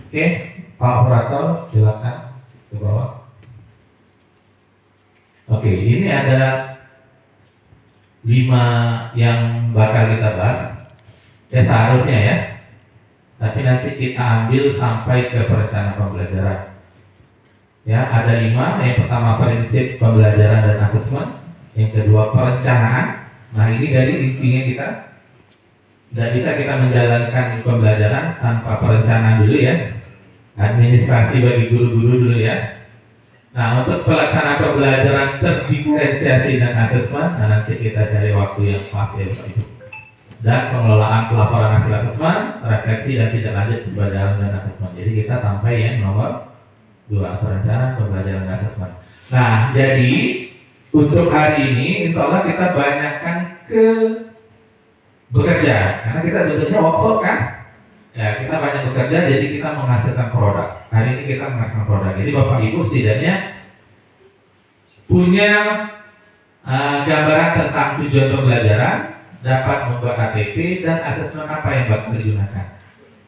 Oke, Pak Operator silakan ke bawah. Oke, ini ada 5 yang bakal kita bahas. Ya seharusnya ya. Tapi nanti kita ambil sampai ke perencanaan pembelajaran. Ya, ada 5. Yang pertama prinsip pembelajaran dan asesmen. Yang kedua perencanaan. Nah, ini dari intinya kita. Tidak bisa kita menjalankan pembelajaran tanpa perencanaan dulu ya. Administrasi bagi guru-guru dulu ya. Nah, untuk pelaksanaan pembelajaran terdiferensiasi dan asesmen, nah nanti kita cari waktu yang pas ya Pak Ibu. Dan pengelolaan pelaporan hasil asesmen, refleksi dan tindak lanjut pembelajaran dan asesmen. Jadi kita sampai yang nomor 2, perencanaan pembelajaran dan asesmen. Nah, jadi untuk hari ini, insya Allah kita banyakkan ke bekerja, karena kita bentuknya workshop kan. Ya, kita banyak bekerja, jadi kita menghasilkan produk. Hari ini kita menghasilkan produk. Jadi Bapak Ibu setidaknya punya gambaran tentang tujuan pembelajaran, dapat membuat KTP dan asesmen apa yang bakal digunakan.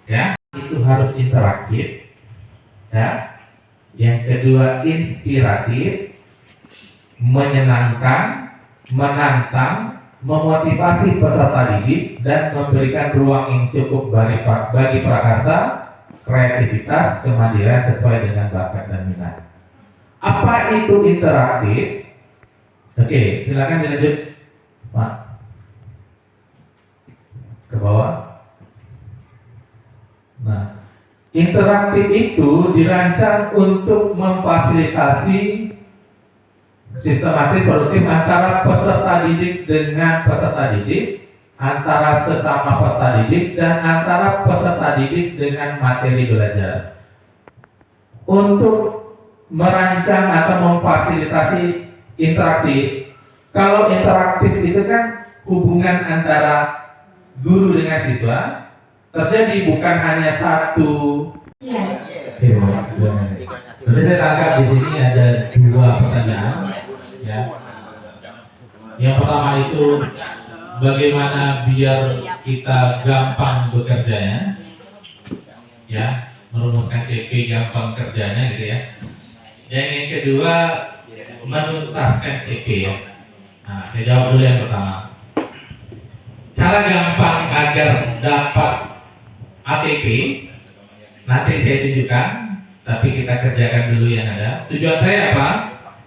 Ya, itu harus interaktif. Ya. Yang kedua inspiratif, menyenangkan, menantang, memotivasi peserta didik dan memberikan ruang yang cukup bagi prakarsa, kreativitas, kemandirian sesuai dengan bakat dan minat. Apa itu interaktif? Oke, silakan dilanjut, Pak. Ke bawah. Nah, interaktif itu dirancang untuk memfasilitasi sistematis produktif antara peserta didik dengan peserta didik, antara sesama peserta didik, dan antara peserta didik dengan materi belajar. Untuk merancang atau memfasilitasi interaksi, kalau interaktif itu kan hubungan antara guru dengan siswa terjadi, bukan hanya satu. Jadi saya tangkap di sini ada 2 pertanyaan. Ya. Yang pertama itu bagaimana biar kita gampang bekerjanya, ya, merumuskan CP gampang kerjanya gitu ya. Yang kedua menuntaskan CP ya. Nah, saya jawab dulu yang pertama. Cara gampang agar dapat ATP nanti saya tunjukkan, tapi kita kerjakan dulu yang ada. Tujuan saya apa?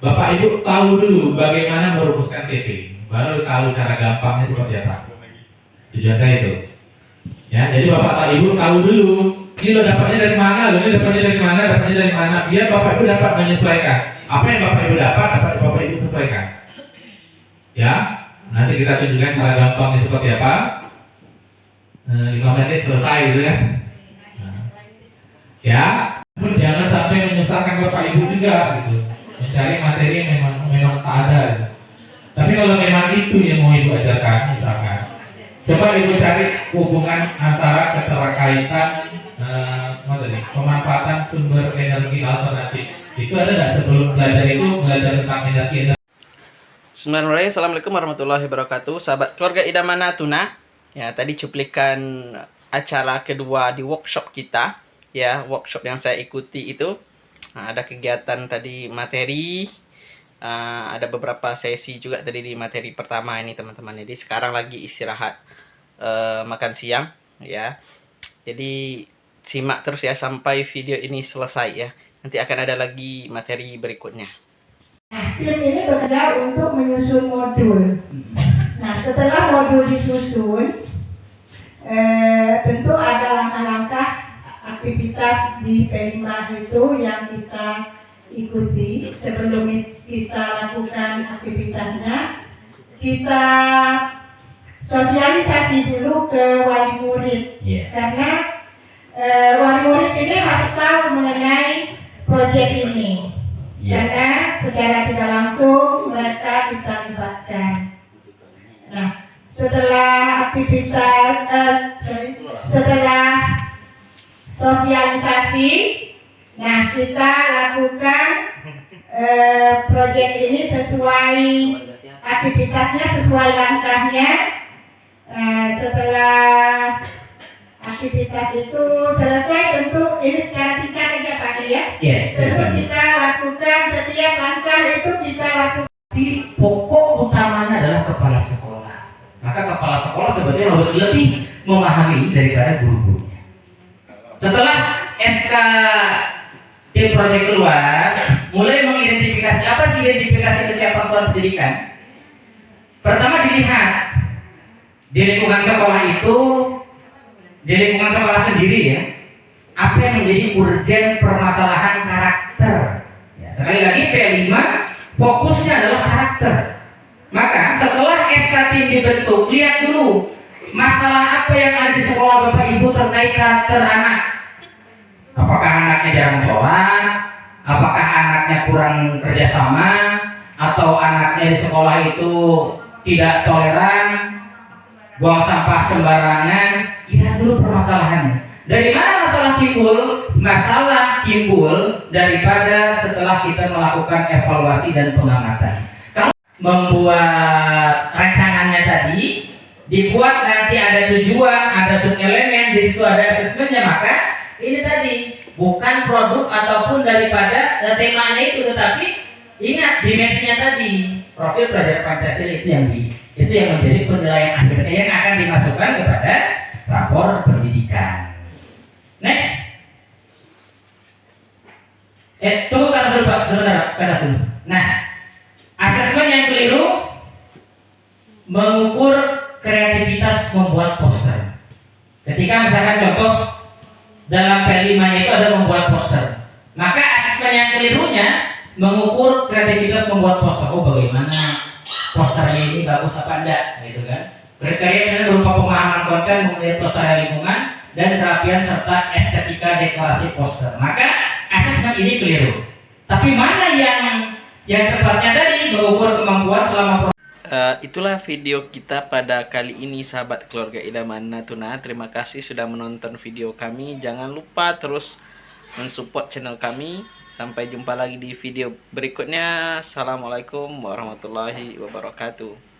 Bapak Ibu tahu dulu bagaimana merumuskan TP, baru tahu cara gampangnya seperti apa. Tujuan saya itu. Ya, jadi Bapak Ibu tahu dulu, ini lo dapatnya dari mana, lo ini dapatnya dari mana, dapatnya dari mana, biar Bapak Ibu dapat menyesuaikan. Apa yang Bapak Ibu dapat Bapak Ibu sesuaikan. Ya, nanti kita tunjukkan cara gampangnya seperti apa. 5 menit selesai gitu ya. Ya, jangan sampai menyusahkan Bapak Ibu juga gitu. Mencari materi yang memang tak ada. Tapi kalau memang itu yang mau Ibu ajarkan, misalkan, coba Ibu cari hubungan antara keterkaitan pemanfaatan sumber energi alternatif. Itu ada nggak sebelum belajar itu belajar tentang energi? Bismillahirrahmanirrahim. Assalamualaikum warahmatullahi wabarakatuh. Sahabat keluarga Idaman Natuna. Ya, tadi cuplikan acara kedua di workshop kita. Ya, workshop yang saya ikuti itu ada kegiatan tadi materi, ada beberapa sesi juga tadi di materi pertama ini teman-teman. Jadi sekarang lagi istirahat makan siang ya. Jadi simak terus ya sampai video ini selesai ya. Nanti akan ada lagi materi berikutnya. Nah, tim ini bekerja untuk menyusun modul. Nah, setelah modul disusun, tentu ada langkah-langkah aktivitas di P5 itu yang kita ikuti. Sebelum kita lakukan aktivitasnya, kita sosialisasi dulu ke wali murid. Karena wali murid ini harus tahu mengenai proyek ini. Karena secara tidak langsung mereka bisa libatkan. Nah, setelah aktivitas, setelah sosialisasi, nah kita lakukan proyek ini sesuai aktivitasnya, sesuai langkahnya. Setelah aktivitas itu selesai, tentu ini secara tadi ya. Ya, Terus kita lakukan setiap langkah itu kita lakukan. Tapi pokok utamanya adalah kepala sekolah. Maka kepala sekolah sebetulnya harus lebih memahami daripada guru-gurunya. Setelah SK tim proyek keluar, mulai mengidentifikasi apa sih identifikasi kesiapan satuan pendidikan. Pertama dilihat di lingkungan sekolah itu, di lingkungan sekolah sendiri ya, apa yang menjadi urgen permasalahan karakter. Ya, sekali lagi P5 fokusnya adalah karakter. Maka setelah SK tim dibentuk, lihat dulu masalah apa yang ada di sekolah Bapak Ibu terkait karakter anak. Apakah anaknya jarang sholat? Apakah anaknya kurang kerjasama? Atau anaknya di sekolah itu tidak toleran, buang sampah sembarangan? Lihat dulu permasalahannya. Dari mana masalah timbul? Masalah timbul daripada setelah kita melakukan evaluasi dan pengamatan. Kalau membuat rancangannya tadi, dibuat nanti ada tujuan, ada subelemen, di situ ada asesmennya, maka ini tadi bukan produk ataupun daripada temanya itu, tetapi ingat dimensinya tadi, profil pelajar Pancasila itu yang menjadi penilaian akhirnya yang akan dimasukkan kepada rapor pendidikan. Next. Tunggu kata dulu Pak, sebentar kata dulu. Nah, asesmen yang keliru mengukur kreativitas membuat poster. Ketika misalkan contoh dalam P5 itu ada membuat poster, maka asesmen yang kelirunya mengukur kreativitas membuat poster. Oh, bagaimana posternya ini bagus apa enggak, gitu kan? Kriteria berupa pemahaman konten, mengenai poster lingkungan, dan kerapian serta estetika deklarasi poster. Maka asesmen ini keliru. Tapi mana yang tepatnya tadi mengukur kemampuan selama Itulah video kita pada kali ini sahabat keluarga idaman Natuna. Terima kasih sudah menonton video kami. Jangan lupa terus mensupport channel kami. Sampai jumpa lagi di video berikutnya. Assalamualaikum warahmatullahi wabarakatuh.